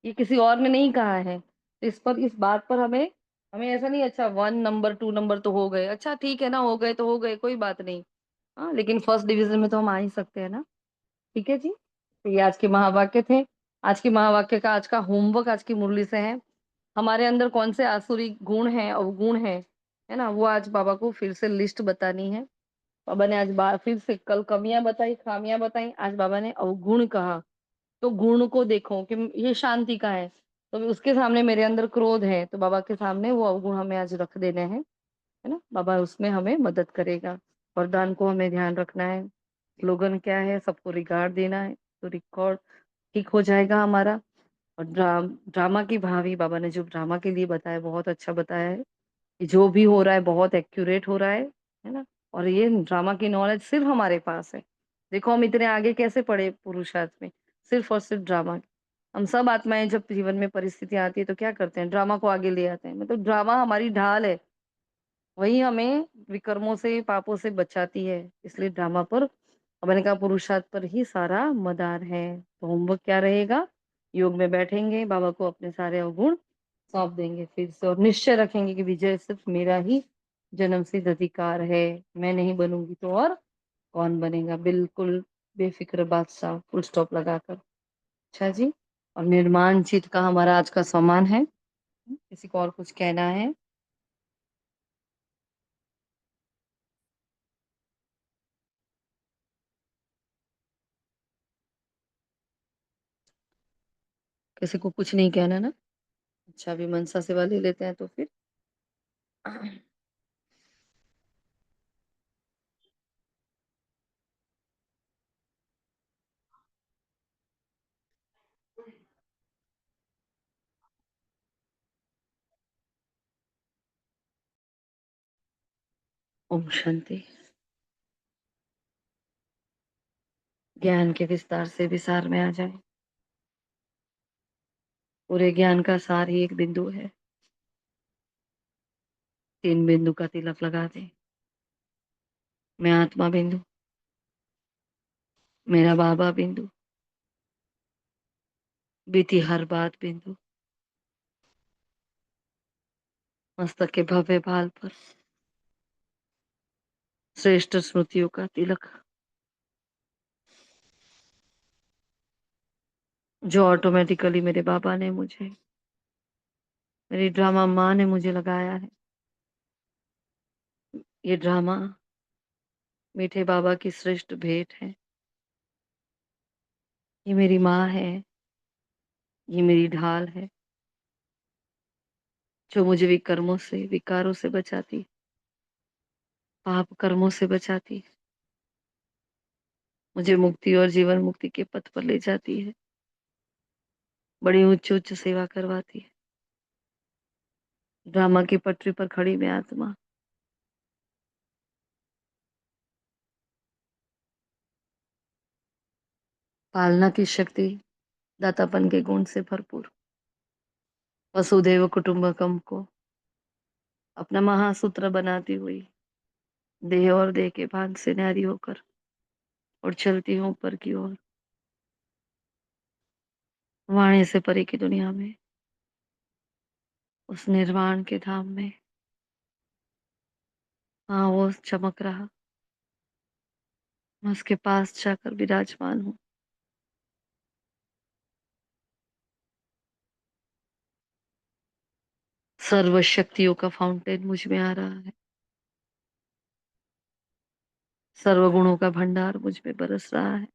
ये किसी और ने नहीं कहा है। तो इस बात पर हमें हमें ऐसा नहीं, अच्छा 1 नंबर 2 नंबर तो हो गए, अच्छा ठीक है ना, हो गए तो हो गए, कोई बात नहीं। हाँ, लेकिन फर्स्ट डिवीजन में तो हम आ ही सकते हैं ना। ठीक है जी। तो ये आज के महावाक्य थे। आज के महावाक्य का आज का होमवर्क आज की मुरली से है। हमारे अंदर कौन से आसुरी गुण हैं, अवगुण है ना, वो आज बाबा को फिर से लिस्ट बतानी है। बाबा ने आज फिर से, कल कमियां बताई, खामियां बताई, आज बाबा ने अवगुण कहा। तो गुण को देखो कि ये शांति का है, तो उसके सामने मेरे अंदर क्रोध है, तो बाबा के सामने वो अवगुण हमें आज रख देने हैं, है ना। बाबा उसमें हमें मदद करेगा। वरदान को हमें ध्यान रखना है। स्लोगन क्या है? सबको रिगार्ड देना है, तो रिकॉर्ड ठीक हो जाएगा हमारा। और ड्रामा की भावी, बाबा ने जो ड्रामा के लिए बताया बहुत अच्छा बताया है कि जो भी हो रहा है बहुत एक्यूरेट हो रहा है ना। और ये ड्रामा की नॉलेज सिर्फ हमारे पास है। देखो हम इतने आगे कैसे पढ़े पुरुषार्थ में, सिर्फ और सिर्फ ड्रामा। हम सब आत्माएं जब जीवन में परिस्थितियां आती है तो क्या करते हैं? ड्रामा को आगे ले आते हैं। मतलब ड्रामा हमारी ढाल है, वही हमें विकर्मों से, पापों से बचाती है। इसलिए ड्रामा पर, मैंने कहा, पुरुषार्थ पर ही सारा मदार है। तो होमवर्क क्या रहेगा? योग में बैठेंगे, बाबा को अपने सारे अवगुण सौंप देंगे फिर से, और निश्चय रखेंगे कि विजय सिर्फ मेरा ही जन्म सिद्ध अधिकार है। मैं नहीं बनूंगी तो और कौन बनेगा? बिल्कुल बेफिक्र बादशाह, फुल स्टॉप लगाकर। अच्छा जी। और निर्माण चित्त का हमारा आज का सम्मान है। किसी को और कुछ कहना है? किसी को कुछ नहीं कहना ना? अच्छा, अभी मनसा सेवा ले लेते हैं तो फिर। ओम शांति। ज्ञान के विस्तार से विसार में आ जाए। पूरे ज्ञान का सार ही एक बिंदु है। 3 बिंदु का तिलक लगा दे। मैं आत्मा बिंदु, मेरा बाबा बिंदु, बीती हर बात बिंदु, मस्तक के भव्य भाल पर श्रेष्ठ स्मृतियों का तिलक, जो ऑटोमेटिकली मेरे बाबा ने मुझे, मेरी ड्रामा माँ ने मुझे लगाया है। ये ड्रामा मीठे बाबा की श्रेष्ठ भेंट है। ये मेरी माँ है, ये मेरी ढाल है, जो मुझे विकर्मों से, विकारों से बचाती, पाप कर्मों से बचाती, मुझे मुक्ति और जीवन मुक्ति के पथ पर ले जाती है, बड़ी उच्च उच्च सेवा करवाती है। ड्रामा की पटरी पर खड़ी मैं आत्मा, पालना की शक्ति, दातापन के गुण से भरपूर वसुदेव कुटुंबकम को अपना महासूत्र बनाती हुई देह और देह के भाग से न्यारी होकर और चलती हूँ ऊपर की ओर, वाणी से परे की दुनिया में, उस निर्वाण के धाम में। हाँ, वो चमक रहा, मैं उसके पास जाकर विराजमान हूँ। सर्व शक्तियों का फाउंटेन मुझ में आ रहा है, सर्व गुणों का भंडार मुझ में बरस रहा है,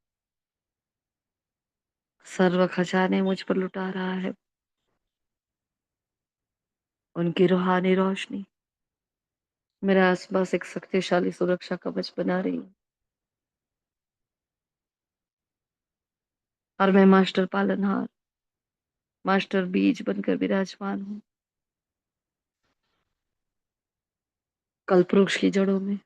सर्व खजाने मुझ पर लुटा रहा है। उनकी रूहानी रोशनी मेरे आसपास एक शक्तिशाली सुरक्षा कवच बना रही है, और मैं मास्टर पालनहार, मास्टर बीज बनकर विराजमान हूँ, कल्पवृक्ष की जड़ों में।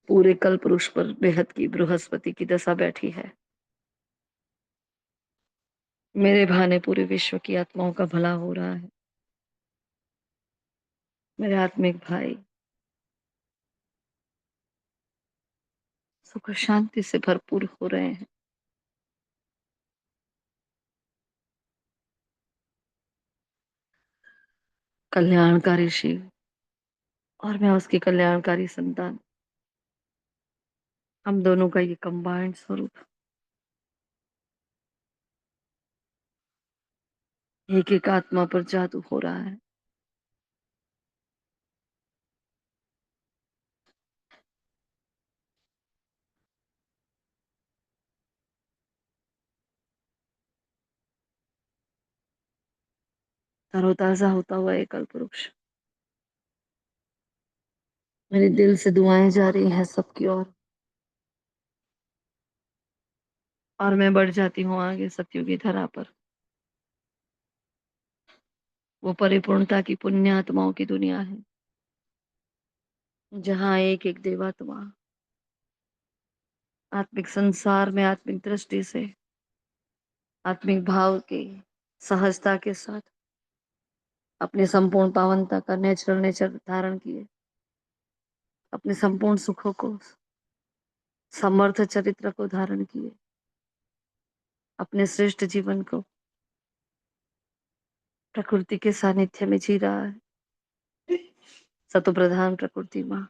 पूरे कल्पवृक्ष पर बेहद की बृहस्पति की दशा बैठी है। मेरे भाने पूरे विश्व की आत्माओं का भला हो रहा है। मेरे आत्मिक भाई सुख शांति से भरपूर हो रहे हैं। कल्याणकारी शिव और मैं उसकी कल्याणकारी संतान, हम दोनों का ये कंबाइंड स्वरूप एक एक आत्मा पर जादू हो रहा है। तरोताजा होता हुआ एक कल्पवृक्ष, मेरे दिल से दुआएं जा रही हैं सबकी ओर, और मैं बढ़ जाती हूँ आगे सत्युगी धरा पर। वो परिपूर्णता की पुण्य आत्माओं की दुनिया है, जहाँ एक एक देवात्मा आत्मिक संसार में आत्मिक दृष्टि से, आत्मिक भाव की सहजता के साथ अपने संपूर्ण पावनता का नेचुरल नेचर धारण किए, अपने संपूर्ण सुखों को, समर्थ चरित्र को धारण किए, अपने श्रेष्ठ जीवन को प्रकृति के सानिध्य में जी रहा है। सतो प्रधान प्रकृति माँ,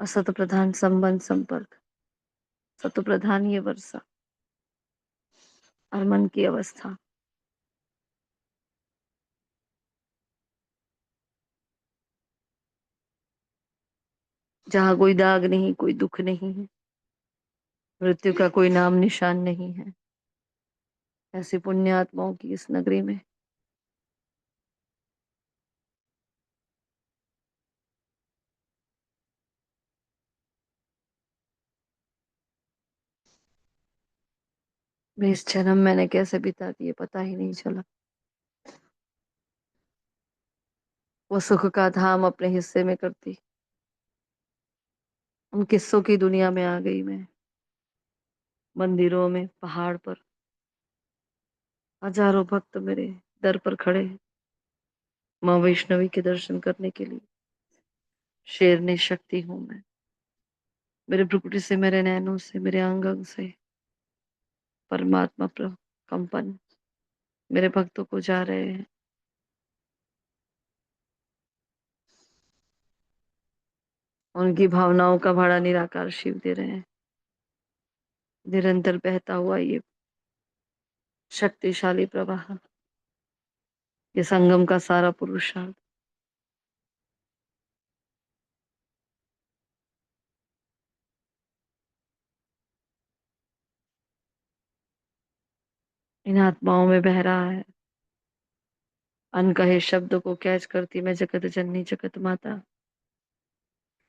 असत प्रधान संबंध संपर्क, सतो प्रधान ये वर्षा और मन की अवस्था। जहाँ कोई दाग नहीं, कोई दुख नहीं है, मृत्यु का कोई नाम निशान नहीं है, ऐसी पुण्य आत्माओं की इस नगरी में इस जन्म मैंने कैसे बिता दिए पता ही नहीं चला। वो सुख का धाम अपने हिस्से में करती, उन किस्सों की दुनिया में आ गई मैं। मंदिरों में, पहाड़ पर हजारों भक्त मेरे दर पर खड़े हैं, माँ वैष्णवी के दर्शन करने के लिए। शेरनी शक्ति हूं मैं, मेरे भ्रुकुटी से, मेरे नैनों से, मेरे अंग अंग से परमात्मा कंपन मेरे भक्तों को जा रहे हैं। उनकी भावनाओं का भाड़ा निराकार शिव दे रहे हैं। निरंतर बहता हुआ ये शक्तिशाली प्रवाह, ये संगम का सारा पुरुषार्थ इन आत्माओं में बह रहा है। अनकहे शब्दों को कैच करती मैं, जगत जननी जगत माता,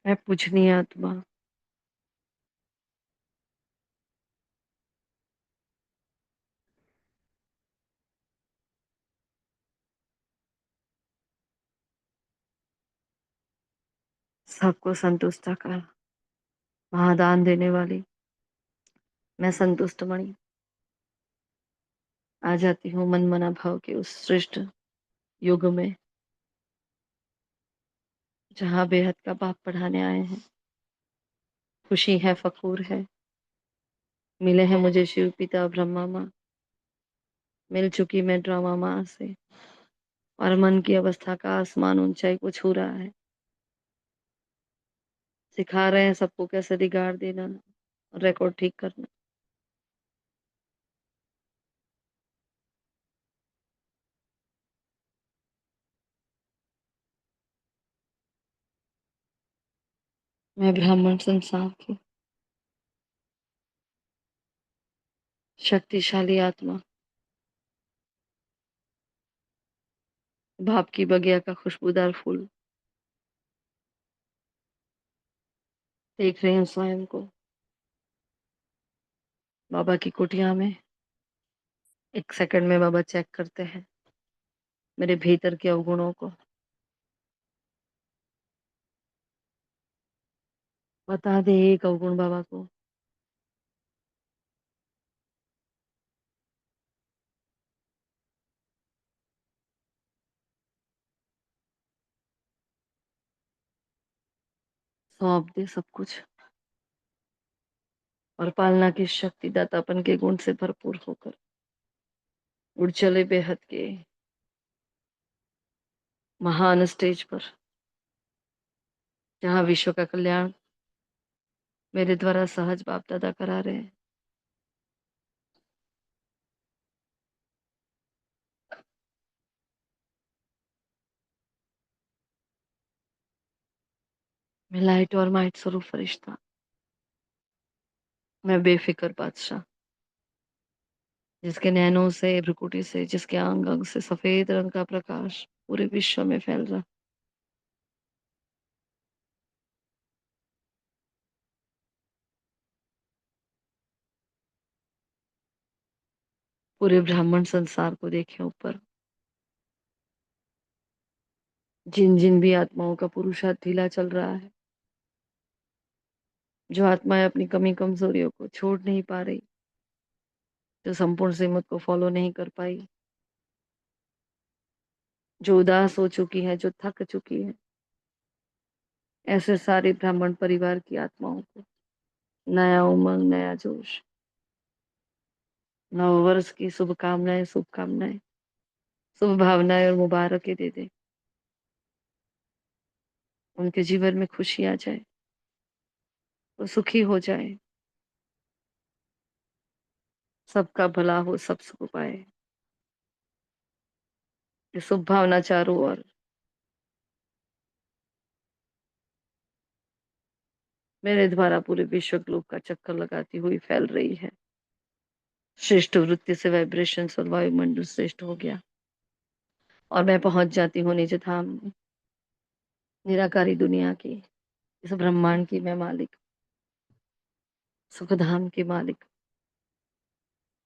मैं पूजनीय आत्मा। सबको संतुष्ट कर महादान देने वाली मैं संतुष्ट मणि आ जाती हूँ मन मना भाव के उस श्रेष्ठ युग में, जहाँ बेहद का बाप पढ़ाने आए हैं। खुशी है, फखूर है, मिले हैं मुझे शिव पिता ब्रह्मा माँ, मिल चुकी मैं ड्रामा माँ से, और मन की अवस्था का आसमान ऊंचाई को छू रहा है। सिखा रहे हैं सबको कैसे रिगार्ड देना, रिकॉर्ड ठीक करना। मैं ब्राह्मण संसार की शक्तिशाली आत्मा, बाप की बगिया का खुशबूदार फूल, देख रहे हैं स्वयं को बाबा की कुटिया में। एक सेकंड में बाबा चेक करते हैं मेरे भीतर के अवगुणों को, बता दे एक अवगुण बाबा को, सौंप दे सब कुछ, और पालना की शक्ति दातापन के गुण से भरपूर होकर उड़ चले बेहद के महान स्टेज पर, जहाँ विश्व का कल्याण मेरे द्वारा सहज बाप दादा करा रहे हैं। मैं लाइट और माइट स्वरूप फरिश्ता, मैं बेफिक्र बादशाह, जिसके नैनों से भ्रुकुटी से, जिसके अंग अंग से सफेद रंग का प्रकाश पूरे विश्व में फैल रहा। पूरे ब्राह्मण संसार को देखे ऊपर, जिन जिन भी आत्माओं का पुरुषार्थ ढीला चल रहा है, जो आत्माएं अपनी कमी कमजोरियों को छोड़ नहीं पा रही, जो संपूर्ण श्रीमत को फॉलो नहीं कर पाई, जो उदास हो चुकी है, जो थक चुकी है, ऐसे सारे ब्राह्मण परिवार की आत्माओं को नया उमंग, नया जोश, नव वर्ष की शुभकामनाएं, शुभकामनाएं, शुभ भावनाएं और मुबारकें दे दे। उनके जीवन में खुशी आ जाए, वो सुखी हो जाए, सबका भला हो, सब सुख पाए। ये शुभ भावना चारों ओर मेरे द्वारा पूरे विश्व ग्लोब का चक्कर लगाती हुई फैल रही है। श्रेष्ठ वृत्ति से वाइब्रेशंस और वायुमंडल श्रेष्ठ हो गया, और मैं पहुंच जाती हूँ निज धाम में, निराकारी दुनिया की, इस ब्रह्मांड की मैं मालिक, सुखधाम की मालिक,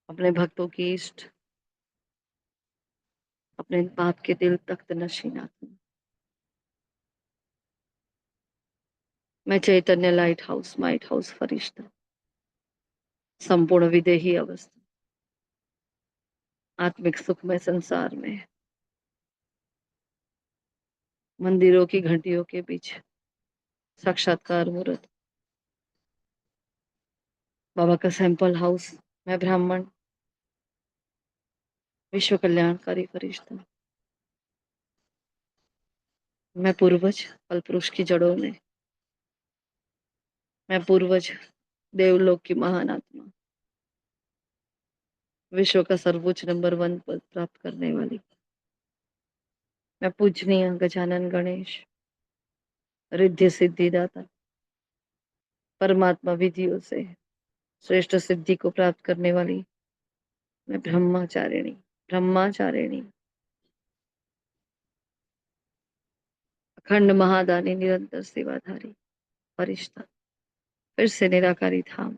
अपने भक्तों की इष्ट, अपने बाप के दिल तख्त नशीन आत्मा। मैं चैतन्य लाइट हाउस, माइट हाउस फरिश्ता, संपूर्ण विदेही अवस्था, आत्मिक सुखमय संसार में, मंदिरों की घंटियों के बीच साक्षात्कार मूर्त, बाबा का सैंपल हाउस, मैं ब्राह्मण, विश्व कल्याणकारी फरिश्ता, मैं पूर्वज कल पुरुष की जड़ों में, मैं पूर्वज देवलोक की महान आत्मा, विश्व का सर्वोच्च नंबर 1 पद प्राप्त करने वाली, मैं पूजनीय गजानन गणेश, रिद्धि सिद्धि दाता, परमात्मा विधियों से श्रेष्ठ सिद्धि को प्राप्त करने वाली, मैं ब्रह्मचारिणी, ब्रह्मचारिणी, अखंड महादानी, निरंतर सेवाधारी फरिश्ता, फिर से निराकारी धाम,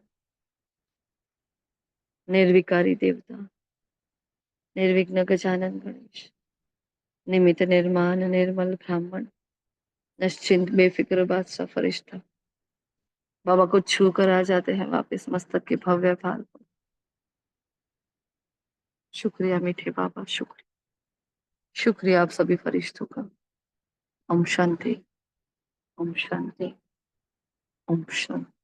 निर्विकारी देवता, निर्विघ्न गजानन गणेश, निमित निर्माण निर्मल ब्राह्मण, निश्चिंत बेफिक्र बादशाह फरिश्ता, बाबा को छू कर आ जाते हैं वापस मस्तक के भव्य भार पर। शुक्रिया मीठे बाबा, शुक्रिया, शुक्रिया आप सभी फरिश्तों का। ओम शांति, ओम शांति, ओम शांति।